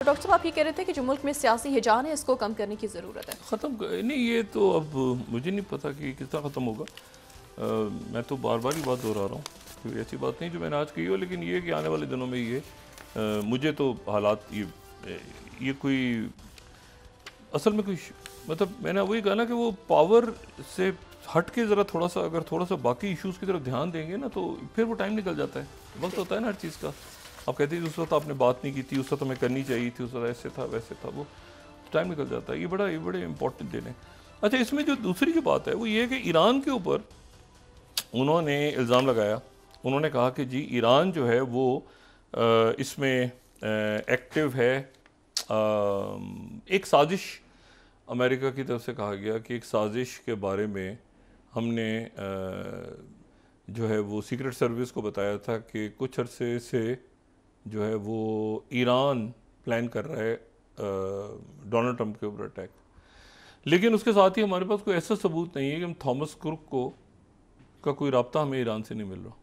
Doctor साहब आप ये कह रहे थे कि जो मुल्क में सियासी हिजान है इसको कम करने की ज़रूरत है। नहीं, ये तो अब मुझे नहीं पता कि किस तरह ख़त्म होगा। मैं तो बार बार ही बात दोहरा रहा हूँ, कोई ऐसी बात नहीं जो मैंने आज कही हो, लेकिन ये कि आने वाले दिनों में ये मुझे तो हालात ये कोई असल में कोई मतलब मैंने वही कहा ना कि वो पावर से हट के ज़रा अगर थोड़ा सा बाकी इश्यूज़ की तरफ ध्यान देंगे ना तो फिर वो टाइम निकल जाता है, वक्त होता है ना हर चीज़ का। आप कहते हैं उस वक्त आपने बात नहीं की थी, उस वक्त हमें करनी चाहिए थी, उस वक्त ऐसे था वैसे था, वो टाइम निकल जाता है। ये बड़े इंपॉर्टेंट दिन है। अच्छा, इसमें जो दूसरी जो बात है वो ये है कि ईरान के ऊपर उन्होंने इल्ज़ाम लगाया। उन्होंने कहा कि जी ईरान जो है वो इसमें एक्टिव है। एक साजिश अमेरिका की तरफ से कहा गया कि एक साजिश के बारे में हमने जो है वो सीक्रेट सर्विस को बताया था कि कुछ अरसे से जो है वो ईरान प्लान कर रहा है डोनाल्ड ट्रंप के ऊपर अटैक। लेकिन उसके साथ ही हमारे पास कोई ऐसा सबूत नहीं है कि हम थॉमस कुक का कोई राब्ता हमें ईरान से नहीं मिल रहा।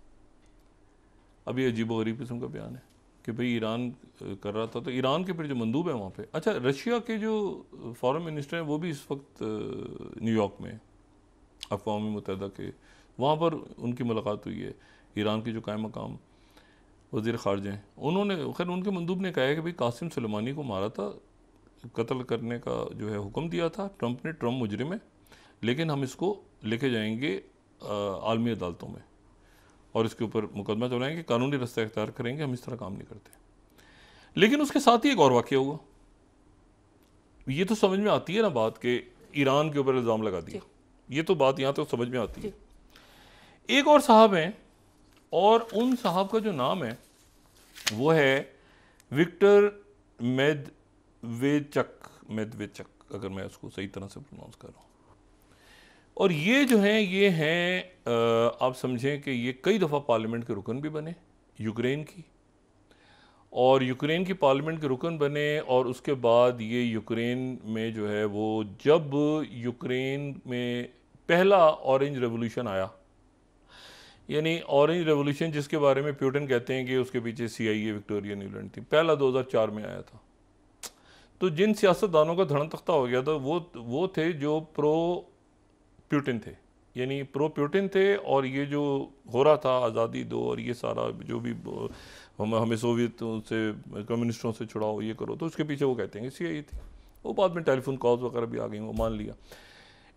अब ये अजीबोगरीब किस्म का बयान है कि भाई ईरान कर रहा था, तो ईरान के फिर जो मंदूब है वहाँ पे। अच्छा, रशिया के जो फॉरेन मिनिस्टर हैं वो भी इस वक्त न्यूयॉर्क में अक़वाम मुत्तहिदा के वहाँ पर उनकी मुलाकात हुई है। ईरान के जो कायम मकाम वज़ीर ख़ारजा हैं, उन्होंने खैर उनके मंदूब ने कहा है कि भाई कासिम सुलेमानी को मारा था, कत्ल करने का जो है हुक्म दिया था ट्रंप ने, ट्रंप मुजरिम है, लेकिन हम इसको लेके जाएंगे आलमी अदालतों में और इसके ऊपर मुकदमा चलाएंगे, कानूनी रास्ता इख्तियार करेंगे, हम इस तरह काम नहीं करते। लेकिन उसके साथ ही एक और वाक़या हुआ। ये तो समझ में आती है ना बात कि ईरान के ऊपर इल्ज़ाम लगा दिया, ये तो बात यहाँ तो समझ में आती है। एक और साहब हैं और उन साहब का जो नाम है वो है विक्टर मेदवेचक, अगर मैं उसको सही तरह से प्रोनाउंस कर रहा हूँ। और ये जो हैं ये हैं आप समझें कि ये कई दफ़ा पार्लियामेंट के रुकन भी बने यूक्रेन की, और यूक्रेन की पार्लियामेंट के रुकन बने। और उसके बाद ये यूक्रेन में जो है वो जब यूक्रेन में पहला ऑरेंज रेवोल्यूशन आया, यानी ऑरेंज रेवोल्यूशन जिसके बारे में प्यूटन कहते हैं कि उसके पीछे CIA विक्टोरिया न्यूलैंड थी, पहला 2004 में आया था। तो जिन सियासतदानों का धड़न तख्ता हो गया था वो थे जो प्रो प्यूटन थे, यानी प्रो प्यूटन थे। और ये जो हो रहा था आज़ादी दो और ये सारा जो भी हमें सोवियतों से कम्युनिस्टों से छुड़ाओ, ये करो, तो उसके पीछे वो कहते हैं कि CIA थी। वो बाद में टेलीफोन कॉल्स वगैरह भी आ गई, वो मान लिया।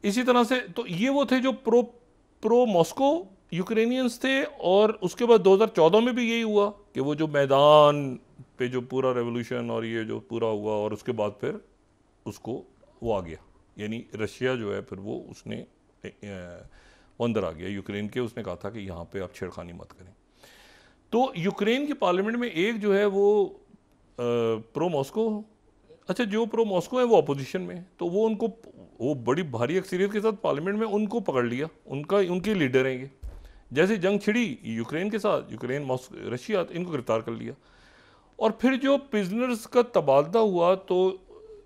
इसी तरह से तो ये वो थे जो प्रो मॉस्को यूक्रेनियंस थे। और उसके बाद 2014 में भी यही हुआ कि वो जो मैदान पे जो पूरा रेवोल्यूशन और ये जो पूरा हुआ, और उसके बाद फिर उसको वो आ गया, यानी रशिया जो है फिर वो उसने अंदर आ गया यूक्रेन के। उसने कहा था कि यहाँ पे आप छेड़खानी मत करें। तो यूक्रेन की पार्लियामेंट में एक जो है वो प्रो मॉस्को, अच्छा जो प्रो मॉस्को है वो अपोजिशन में, तो वो बड़ी भारी अक्सरियत के साथ पार्लियामेंट में उनको पकड़ लिया, उनके लीडर हैं ये। जैसे जंग छिड़ी यूक्रेन के साथ, यूक्रेन रशिया, इनको गिरफ्तार कर लिया। और फिर जो प्रिजनर्स का तबादला हुआ तो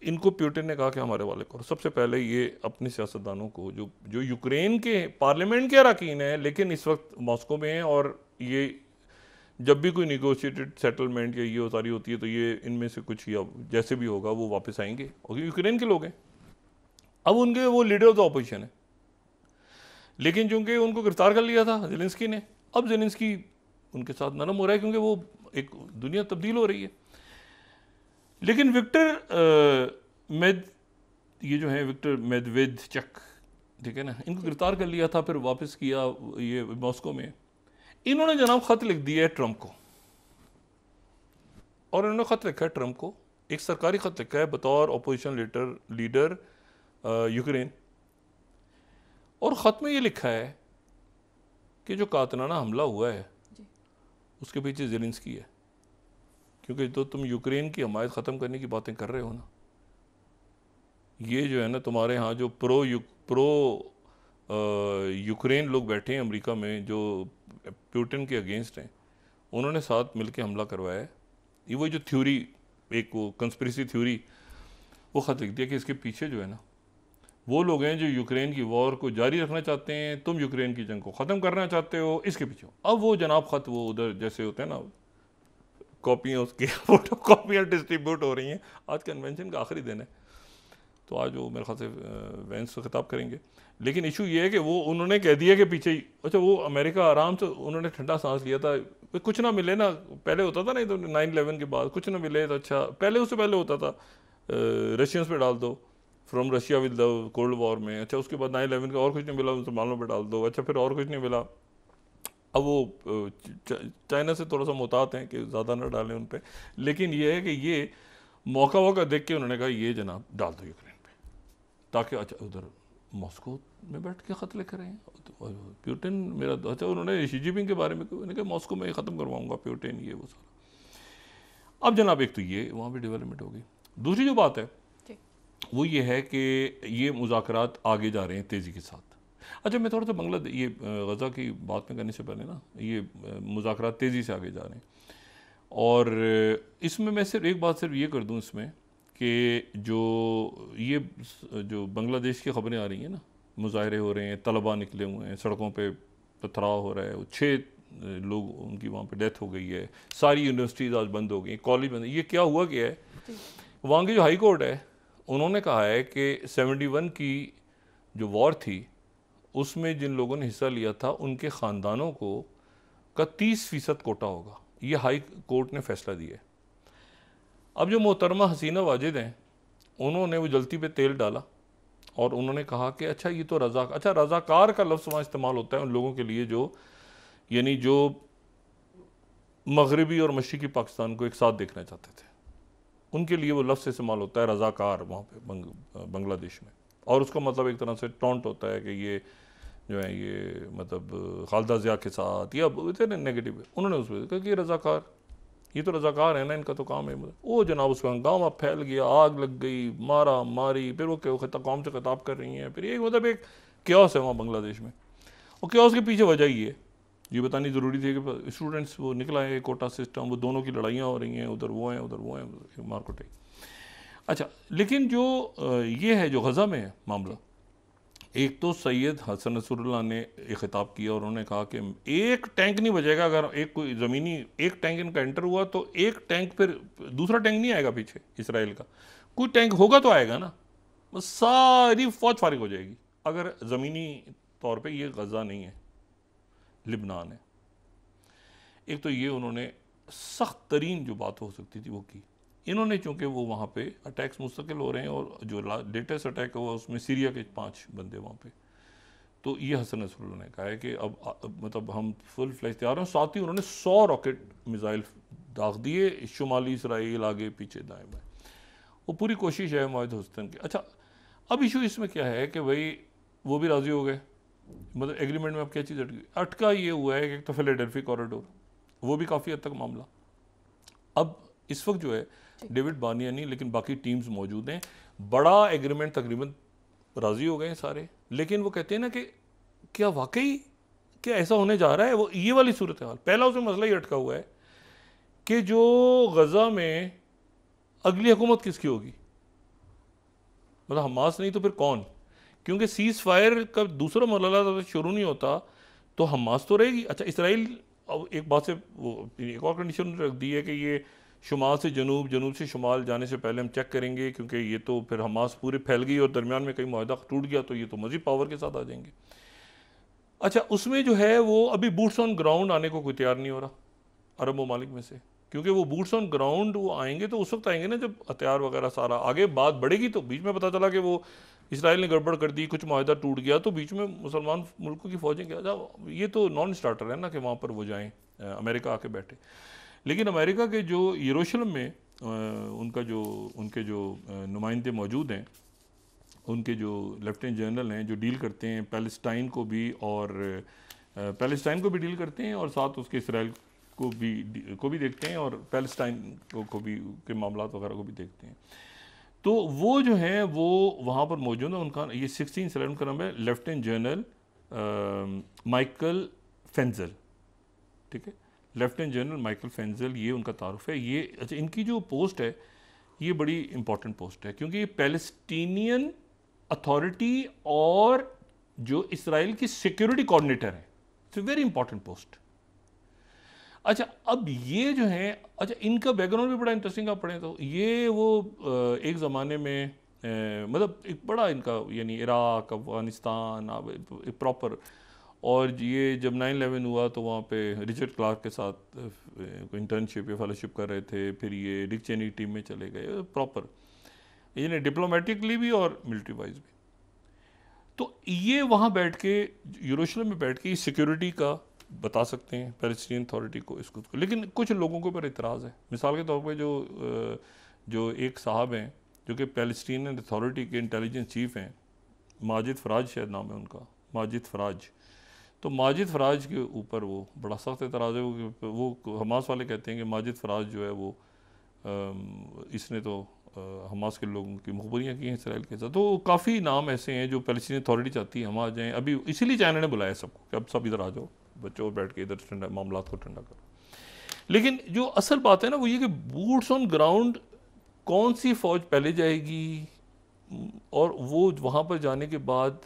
इनको प्यूटन ने कहा कि हमारे वाले करो। सबसे पहले ये अपने सियासतदानों को जो यूक्रेन के पार्लियामेंट के अरकान हैं लेकिन इस वक्त मॉस्को में हैं, और ये जब भी कोई निगोशिएटेड सेटलमेंट या ये सारी होती है तो ये इनमें से कुछ या जैसे भी होगा वो वापस आएंगे, और यूक्रेन के लोग हैं। अब उनके वो लीडर ऑफ द ऑपोजिशन है, लेकिन चूंकि उनको गिरफ्तार कर लिया था ज़ेलेंस्की ने, अब ज़ेलेंस्की उनके साथ नरम हो रहा है क्योंकि वो एक दुनिया तब्दील हो रही है। लेकिन ये जो है विक्टर मेदवेदेचक, ठीक है ना, इनको गिरफ्तार कर लिया था, फिर वापस किया ये मॉस्को में। इन्होंने जनाब ख़त लिख दिया है ट्रंप को, और इन्होंने ख़त लिखा है ट्रंप को, एक सरकारी ख़त लिखा है बतौर अपोजिशन लीडर यूक्रेन। और ख़त में ये लिखा है कि जो कातलाना हमला हुआ है उसके पीछे ज़ेलेंस्की है, क्योंकि तो तुम यूक्रेन की हमायत ख़त्म करने की बातें कर रहे हो ना, ये जो है ना तुम्हारे यहाँ जो प्रो यूक्रेन लोग बैठे हैं अमेरिका में जो प्यूटन के अगेंस्ट हैं, उन्होंने साथ मिलकर हमला करवाया है। ये वो जो थ्योरी, एक वो कंस्पिरेसी थ्योरी, वो ख़त लिख दिया कि इसके पीछे जो है ना वो लोग हैं जो यूक्रेन की वॉर को जारी रखना चाहते हैं, तुम यूक्रेन की जंग को ख़त्म करना चाहते हो, इसके पीछे। अब वो जनाब ख़त वो उधर जैसे होते हैं ना कॉपियाँ उसकी फोटो कॉपियाँ डिस्ट्रीब्यूट हो रही हैं। आज कन्वेंशन का आखिरी दिन है, तो आज वो मेरे ख्याल से वेंस से खिताब करेंगे। लेकिन इशू ये है कि वो उन्होंने कह दिया कि पीछे ही, अच्छा वो अमेरिका आराम से उन्होंने ठंडा सांस लिया था, कुछ ना मिले ना, पहले होता था नहीं तो 9/11 के बाद कुछ ना मिले तो अच्छा, पहले उससे पहले होता था रशियंस पे डाल दो, from Russia with the cold war में, अच्छा उसके बाद 9/11 का और कुछ नहीं मिला मुसलमानों पे डाल दो, अच्छा फिर और कुछ नहीं मिला। अब वो चाइना से थोड़ा सा मुहतात हैं कि ज़्यादा ना डालें उन पर, लेकिन ये है कि ये मौका वौका देख के उन्होंने कहा ये जनाब डाल दो यूक्रेन पे, ताकि अच्छा उधर मॉस्को में बैठ के ख़त लिख रहे हैं प्यूटिन मेरा, अच्छा उन्होंने शी जिनपिंग के बारे में उन्होंने कहा मॉस्को में ख़त्म करवाऊंगा प्यूटिन, ये वो सारा। अब जनाब एक तो ये वहाँ पे डेवलपमेंट होगी। दूसरी जो बात है वो ये है कि ये मुज़ाकरात आगे जा रहे हैं तेज़ी के साथ। अच्छा मैं थोड़ा सा बांग्लादेश ये गज़ा की बात में करने से पहले ना, ये मुज़ाकरात तेज़ी से आगे जा रहे हैं, और इसमें मैं सिर्फ एक बात सिर्फ ये कर दूँ इसमें कि जो बांग्लादेश की ख़बरें आ रही हैं ना, मुजाहरे हो रहे हैं, तलबा निकले हुए हैं, सड़कों पे पथराव हो रहा है, 6 लोग उनकी वहाँ पे डेथ हो गई है, सारी यूनिवर्सिटीज़ आज बंद हो गई, कॉलेज बंद। ये क्या हुआ क्या है, वहाँ की जो हाई कोर्ट है उन्होंने कहा है कि 71 की जो वॉर थी उसमें जिन लोगों ने हिस्सा लिया था उनके ख़ानदानों को का 30% कोटा होगा। ये हाई कोर्ट ने फैसला दिया है। अब जो मोहतरमा हसीना वाजिद हैं उन्होंने वो जलती पे तेल डाला और उन्होंने कहा कि अच्छा ये तो रज़ाकार का लफ्ज़ वहाँ इस्तेमाल होता है उन लोगों के लिए जो यानी जो मगरबी और मशरिकी पाकिस्तान को एक साथ देखना चाहते थे, उनके लिए वो लफ्ज़ इस्तेमाल होता है रज़ाकार वहाँ पे बांग्लादेश में, और उसका मतलब एक तरह से टॉन्ट होता है कि ये जो है ये मतलब खालिदा ज़िया के साथ या इतने नेगेटिव है। उन्होंने उस पर कहा कि रज़ाकार, ये तो रज़ाकार है ना, इनका तो काम है। वो जनाब उसका हंगामा फैल गया, आग लग गई, मारा मारी, फिर वो कौम से खिताब कर रही हैं, फिर एक मतलब एक क्योस है वहाँ बांग्लादेश में। और क्योस के पीछे वजह ये बतानी ज़रूरी थी कि स्टूडेंट्स वो निकला है कोटा सिस्टम, वो दोनों की लड़ाइयाँ हो रही हैं, उधर वो हैं मारकोटे। अच्छा लेकिन जो ये है जो गज़ा में है मामला, एक तो सैयद हसन नसरुल्लाह ने एक खिताब किया और उन्होंने कहा कि एक टैंक नहीं बचेगा, अगर एक कोई ज़मीनी एक टैंक इनका एंटर हुआ तो एक टैंक फिर दूसरा टैंक नहीं आएगा पीछे इसराइल का, कोई टैंक होगा तो आएगा ना, बस सारी फौज फारिग हो जाएगी। अगर ज़मीनी तौर पे ये गज़ा नहीं है, लिबनान है। एक तो ये उन्होंने सख्त तरीन जो बात हो सकती थी वो की। इन्होंने चूँकि वो वहाँ पे अटैक्स मुस्तकिल हो रहे हैं और जो लेटेस्ट अटैक हुआ उसमें सीरिया के 5 बंदे वहाँ पे, तो ये हसन नसरुल्लाह ने कहा है कि अब मतलब हम फुल फ्लैश तैयार हैं। साथ ही उन्होंने 100 रॉकेट मिसाइल दाग दिए शुमाली इसराइल आगे पीछे दाएँ बाएँ। वो पूरी कोशिश है मुआहिद हुस्न की। अच्छा अब इशू इसमें क्या है कि भाई वो भी राज़ी हो गए, मतलब एग्रीमेंट में अब क्या चीज़ अटका ये हुआ है कि एक तो फिलाडेल्फी कॉरिडोर, वो भी काफ़ी हद तक मामला। अब इस वक्त जो है डेविड बानिया नहीं लेकिन बाकी टीम्स मौजूद हैं, बड़ा एग्रीमेंट तकरीबन राज़ी हो गए सारे, लेकिन वो कहते हैं ना कि क्या वाकई क्या ऐसा होने जा रहा है, वो ये वाली सूरत हाल। पहला उसमें मसला ही अटका हुआ है कि जो गज़ा में अगली हुकूमत किसकी होगी, मतलब हमास नहीं तो फिर कौन, क्योंकि सीज़ फायर का दूसरा मरहला शुरू नहीं होता तो हमास तो रहेगी। अच्छा इसराइल अब एक बात से वो एक और कंडीशन रख दी है कि ये शुमाल से जनूब, जनूब से शुमाल जाने से पहले हम चेक करेंगे, क्योंकि ये तो फिर हमास पूरे फैल गई और दरमियान में कहीं मुआहदा टूट गया तो ये तो मज़ीद पावर के साथ आ जाएंगे। अच्छा उसमें जो है वो अभी बूट्स ऑन ग्राउंड आने को कोई तैयार नहीं हो रहा अरब ममालिक में से, क्योंकि वो बूट्स ऑन ग्राउंड वो आएंगे तो उस वक्त आएंगे ना जब हथियार वगैरह सारा आगे बात बढ़ेगी। तो बीच में पता चला कि वो इसराइल ने गड़बड़ कर दी, कुछ माहिदा टूट गया, तो बीच में मुसलमान मुल्कों की फ़ौजें क्या, ये तो नॉन स्टार्टर है ना कि वहाँ पर वो जाएँ, अमेरिका आके बैठे। लेकिन अमेरिका के जो यरूशलेम में उनके जो नुमाइंदे मौजूद हैं, उनके जो लेफ्टिनेंट जनरल हैं जो डील करते हैं पैलेस्टाइन को भी डील करते हैं और साथ उसके इसराइल को भी देखते हैं और पैलेस्टाइन को भी के मामला वगैरह को भी देखते हैं, तो वो जो हैं वो वहाँ पर मौजूद है। उनका ये 16 का नाम है लेफ्टिनेंट जनरल माइकल फेंजल, ठीक है, लेफ्टिनेंट जनरल माइकल फेंजल, ये उनका तारुफ है। ये अच्छा इनकी जो पोस्ट है ये बड़ी इंपॉर्टेंट पोस्ट है क्योंकि ये पैलेस्टीनियन अथॉरिटी और जो इसराइल की सिक्योरिटी कोऑर्डिनेटर है, it's a very important post. अच्छा, अब ये जो है, अच्छा इनका बैकग्राउंड भी बड़ा इंटरेस्टिंग आप पढ़ें तो ये वो एक ज़माने में मतलब एक बड़ा इनका यानी इराक, अफ़गानिस्तान एक प्रॉपर, और ये जब 9/11 हुआ तो वहाँ पे रिचर्ड क्लार्क के साथ इंटर्नशिप या फेलोशिप कर रहे थे, फिर ये डिक चेनी की टीम में चले गए प्रॉपर, यानी डिप्लोमेटिकली भी और मिलिट्री वाइज भी। तो ये वहाँ बैठ के यरूशलेम में बैठ के सिक्योरिटी का बता सकते हैं पैलेस्टीन अथॉरिटी को इसको, लेकिन कुछ लोगों के ऊपर इतराज़ है। मिसाल के तौर पे जो एक साहब हैं जो कि पैलेस्टीन अथॉरिटी के इंटेलिजेंस चीफ हैं, माजिद फराज शायद नाम है उनका, माजिद फराज। तो माजिद फराज के ऊपर वो बड़ा सख्त एतराज़ है। वो हमास वाले कहते हैं कि माजिद फराज जो है वो इसने तो हमास के लोगों की मुखबरियाँ की हैं इसराइल के साथ। तो काफ़ी नाम ऐसे हैं जो पैलेस्टीन अथॉरिटी चाहती है हम आ जाएँ अभी, इसीलिए चाइना ने बुलाया सबको कि अब सब इधर आ जाओ, बच्चों बैठ के इधर ठंडा मामला को ठंडा करो। लेकिन जो असल बात है ना वो ये कि बूट्स ऑन ग्राउंड कौन सी फ़ौज पहले जाएगी, और वो वहाँ पर जाने के बाद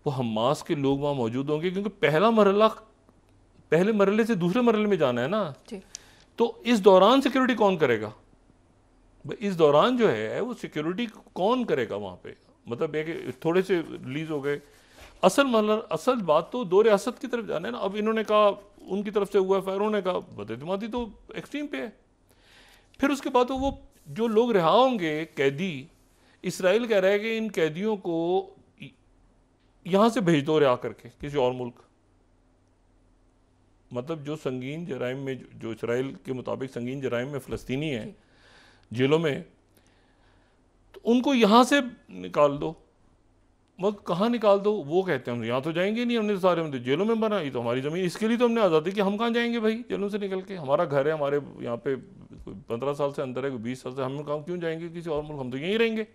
वो हमास के लोग वहाँ मौजूद होंगे, क्योंकि पहले मरहले से दूसरे मरहले में जाना है ना। तो इस दौरान सिक्योरिटी कौन करेगा? इस दौरान जो है वो सिक्योरिटी कौन करेगा वहाँ पे? मतलब ये कि थोड़े से रिलीज हो गए, असल बात तो दो रियासत की तरफ जाना है ना। अब इन्होंने कहा उनकी तरफ से हुआ फायर, उन्होंने कहा बदइत्मीदी तो एक्सट्रीम पे है। फिर उसके बाद तो वो जो लोग रिहा होंगे कैदी, इसराइल कह रहा है कि इन कैदियों को यहाँ से भेज दो रिहा करके किसी और मुल्क। मतलब जो संगीन जराइम में, जो इसराइल के मुताबिक संगीन जराइम में फ़लस्तीनी हैं जेलों में, तो उनको यहाँ से निकाल दो। मगर कहाँ निकाल दो? वो कहते हैं हम यहाँ तो जाएंगे नहीं, हमने तो सारे हम तो जेलों में बना, ये तो हमारी ज़मीन, इसके लिए तो हमने आज़ादी की, हम कहाँ जाएंगे भाई जेलों से निकल के? हमारा घर है, हमारे यहाँ पे 15 साल से अंदर है, 20 साल से, हम कहाँ क्यों जाएंगे किसी और मुल्क? हम तो यहीं रहेंगे।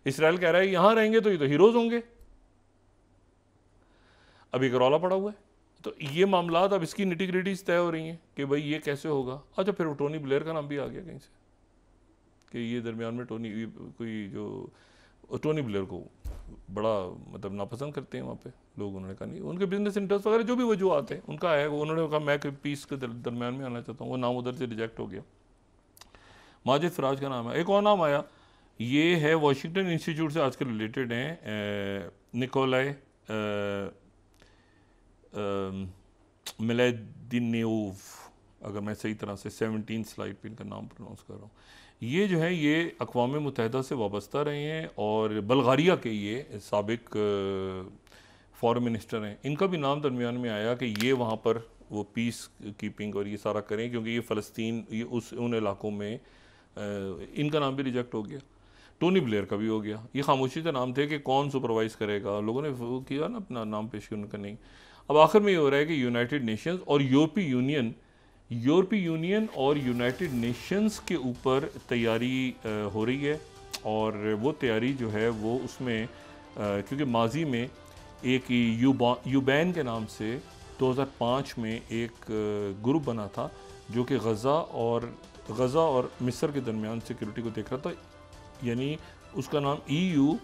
इसराइल कह रहा है यहाँ रहेंगे तो ये तो हीरोज़ होंगे। अभी एक रौला पड़ा हुआ है। तो ये मामलात अब इसकी निटी ग्रिटीज तय हो रही हैं कि भाई ये कैसे होगा। अच्छा, फिर वो टोनी ब्लेयर का नाम भी आ गया कहीं से कि ये दरमियान में कोई जो टोनी ब्लेयर को बड़ा मतलब नापसंद करते हैं वहाँ पे लोग। उन्होंने कहा नहीं, उनके बिजनेस इंटरेस्ट वगैरह जो भी वजूहत है उनका है, वो उन्होंने कहा मैं पीस के दरमियान में आना चाहता हूँ, वो नाम उधर से रिजेक्ट हो गया। माजिद फराज का नाम है। एक और नाम आया, ये है वाशिंगटन इंस्टीट्यूट से आजकल रिलेटेड हैं, निकोलाई मिलेदिनेव, अगर मैं सही तरह से 17 स्लाइड पे इनका नाम प्रोनाउंस कर रहा हूँ। ये जो है ये अक़वाम मुत्तहिदा से वाबस्ता रहे हैं और बल्गारिया के ये साबिक फॉरेन मिनिस्टर हैं। इनका भी नाम दरमियान में आया कि ये वहाँ पर वो पीस कीपिंग और ये सारा करें, क्योंकि ये फ़लस्तीन ये उन इलाकों में इनका नाम भी रिजेक्ट हो गया। टोनी ब्लेयर का भी हो गया। ये खामोशी से नाम थे कि कौन सुपरवाइज़ करेगा, लोगों ने वो किया ना अपना नाम पेश किया, उनका नहीं। अब आखिर में ये हो रहा है कि यूनाइटेड नेशंस और यूरोपीय यूनियन और यूनाइटेड नेशंस के ऊपर तैयारी हो रही है। और वो तैयारी जो है वो उसमें क्योंकि माजी में एक यूबैन के नाम से 2005 में एक ग्रुप बना था जो कि गज़ा और मिस्र के दरमियान सिक्योरिटी को देख रहा था, यानी उसका नाम EU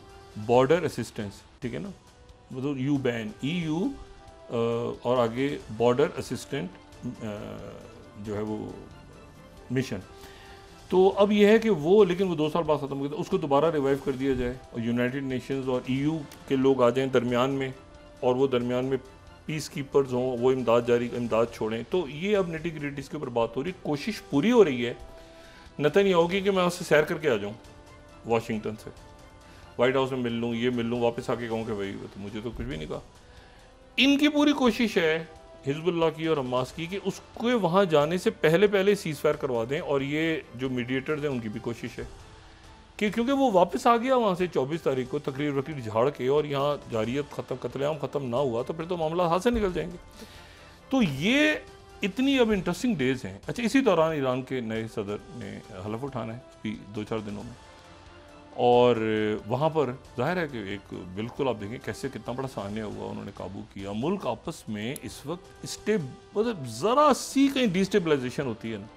बॉर्डर असिस्टेंस, ठीक है ना, मतलब यूबैन EU और आगे बॉर्डर असिस्टेंट जो है वो मिशन। तो अब ये है कि वो, लेकिन वो 2 साल बाद ख़त्म हो गया, तो उसको दोबारा रिवाइव कर दिया जाए और यूनाइटेड नेशंस और EU के लोग आ जाएं दरमियान में, और वो दरमियान में पीस कीपर्स हों, वो इमदाद छोड़ें। तो ये अब निटी ग्रिटीज़ के ऊपर बात हो रही, कोशिश पूरी हो रही है। नेतन्याहू होगी कि मैं उससे सैर करके आ जाऊँ वाशिंगटन से, वाइट हाउस में मिल लूँ, ये मिल लूँ, वापस आके कहूँ कि भाई तो मुझे तो कुछ भी नहीं कहा। इनकी पूरी कोशिश है हिजबुल्लाह की और हमास की कि उसको वहाँ जाने से पहले सीज़ फायर करवा दें। और ये जो मीडिएटर्स हैं उनकी भी कोशिश है कि क्योंकि वो वापस आ गया वहाँ से 24 तारीख को तकरीर झाड़ के, और यहाँ जारियत ख़त्म, कत्लेआम ख़त्म ना हुआ तो फिर तो मामला हाथ से निकल जाएंगे। तो ये इतनी अब इंटरेस्टिंग डेज़ हैं। अच्छा, इसी दौरान ईरान के नए सदर ने हलफ उठाना है 2-4 दिनों में, और वहाँ पर जाहिर है कि एक बिल्कुल आप देखें कैसे कितना बड़ा सानिया हुआ, उन्होंने काबू किया। मुल्क आपस में इस वक्त मतलब ज़रा सी कहीं डिस्टेबलाइजेशन होती है ना,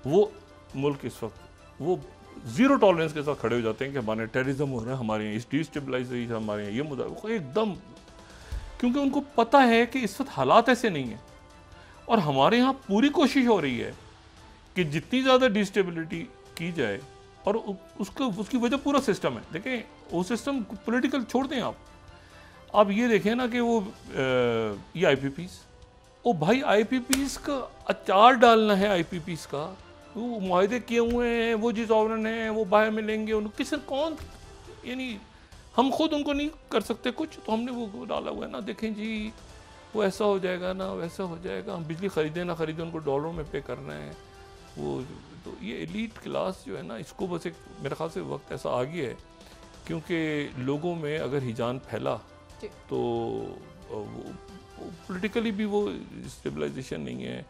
वो मुल्क इस वक्त वो ज़ीरो टॉलरेंस के साथ खड़े हो जाते हैं कि हमारे टेररिज्म हो रहा है, हमारे यहाँ इस डिस्टेबलाइजेशन, हमारे यहाँ ये मुद्दा एकदम, क्योंकि उनको पता है कि इस वक्त हालात ऐसे नहीं हैं। और हमारे यहाँ पूरी कोशिश हो रही है कि जितनी ज़्यादा डिस्टेबिलिटी की जाए, और उसकी वजह पूरा सिस्टम है। देखें वो सिस्टम पॉलिटिकल छोड़ दें आप ये देखें ना कि वो ये आईपीपीस, ओ भाई आईपीपीस का अचार डालना है, आईपीपीस का वो मुआहदे किए हुए हैं, वो जी सॉवरन हैं, वो बाहर मिलेंगे, उनको किस कौन, यानी हम खुद उनको नहीं कर सकते कुछ, तो हमने वो डाला हुआ है ना, देखें जी वो ऐसा हो जाएगा ना, वैसा हो जाएगा, हम बिजली खरीदें ना खरीदें उनको डॉलरों में पे करना है वो। तो ये एलीट क्लास जो है ना, इसको बस एक मेरे ख्याल से वक्त ऐसा आ गया है, क्योंकि लोगों में अगर हिजान फैला तो पॉलिटिकली भी वो स्टेबलाइजेशन नहीं है,